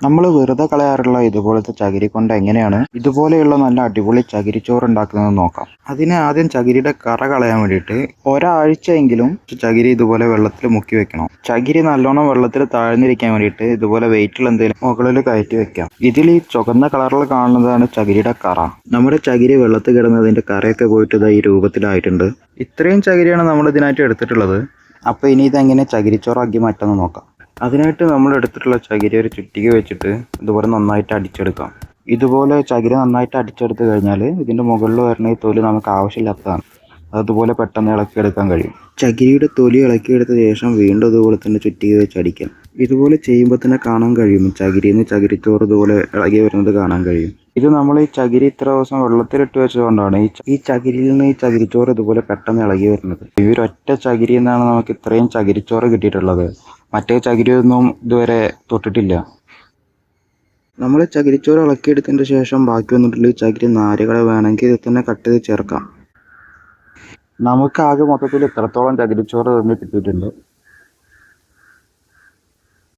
നമ്മൾ വെറുതെ കളയാറുള്ള ഇതുപോലത്തെ ചകിരി കൊണ്ട് എങ്ങനെയാണ് ഇതുപോലെയുള്ള നല്ല അടിപൊളി ചകിരിച്ചോറ് ഉണ്ടാക്കുന്നത് നോക്കാം. അതിന് ആദ്യം ചകിരിയുടെ കറ കളയാൻ വേണ്ടിയിട്ട് ഒരാഴ്ചയെങ്കിലും ചകിരി ഇതുപോലെ വെള്ളത്തിൽ മുക്കി വെക്കണം. ചകിരി നല്ലോണം വെള്ളത്തിൽ താഴ്ന്നിരിക്കാൻ വേണ്ടിയിട്ട് ഇതുപോലെ വെയിറ്റുള്ള എന്തെങ്കിലും മുകളിൽ കയറ്റി വെക്കാം. ഇതിൽ ഈ ചുവന്ന കളറിൽ കാണുന്നതാണ് ചകിരിയുടെ കറ. നമ്മുടെ ചകിരി വെള്ളത്തിൽ കിടന്നതിന്റെ കറയൊക്കെ പോയിട്ട് ഈ രൂപത്തിലായിട്ടുണ്ട്. ഇത്രയും ചകിരിയാണ് നമ്മൾ ഇതിനായിട്ട് എടുത്തിട്ടുള്ളത്. അപ്പോൾ ഇനി ഇതെങ്ങനെ ചകിരിച്ചോറാക്കി മാറ്റാമെന്ന് നോക്കാം. അതിനായിട്ട് നമ്മൾ എടുത്തിട്ടുള്ള ചകിരി ഒരു ചുറ്റിക വെച്ചിട്ട് ഇതുപോലെ നന്നായിട്ട് അടിച്ചെടുക്കാം. ഇതുപോലെ ചകിരി നന്നായിട്ട് അടിച്ചെടുത്ത് കഴിഞ്ഞാൽ ഇതിൻ്റെ മുകളിൽ വരുന്ന ഈ തൊലി നമുക്ക് ആവശ്യമില്ലാത്തതാണ്. അതുപോലെ പെട്ടെന്ന് ഇളക്കിയെടുക്കാൻ കഴിയും. ചകിരിയുടെ തൊലി ഇളക്കിയെടുത്ത ശേഷം വീണ്ടും ഇതുപോലെ തന്നെ ചുറ്റിക വെച്ച് അടിക്കാം. ഇതുപോലെ ചെയ്യുമ്പോൾ തന്നെ കാണാൻ കഴിയും ചകിരിയിൽ നിന്ന് ചകിരിച്ചോറ് ഇതുപോലെ ഇളകി വരുന്നത് കാണാൻ കഴിയും. ഇത് നമ്മൾ ഈ ചകിരി ഇത്ര ദിവസം വെള്ളത്തിലിട്ട് വെച്ചതുകൊണ്ടാണ് ഈ ചകിരിയിൽ നിന്ന് ഈ ചകിരിച്ചോറ് ഇതുപോലെ പെട്ടെന്ന് ഇളകി വരുന്നത്. ഈ ഒരൊറ്റ ചകിരിയിൽ നിന്നാണ് നമുക്ക് ഇത്രയും ചകിരിച്ചോറ് കിട്ടിയിട്ടുള്ളത്. മറ്റേ ചകിരിയൊന്നും ഇതുവരെ തൊട്ടിട്ടില്ല. നമ്മൾ ചകിരിച്ചോറ് ഇളക്കിയെടുത്തതിൻ്റെ ശേഷം ബാക്കി വന്നിട്ടുള്ള ഈ ചകിരി നാരുകൾ വേണമെങ്കിൽ ഇത് തന്നെ കട്ട് ചെയ്ത് ചേർക്കാം. നമുക്ക് ആകെ മൊത്തത്തിൽ ഇത്രത്തോളം ചകിരിച്ചോറ് തന്നെ കിട്ടിയിട്ടുണ്ട്.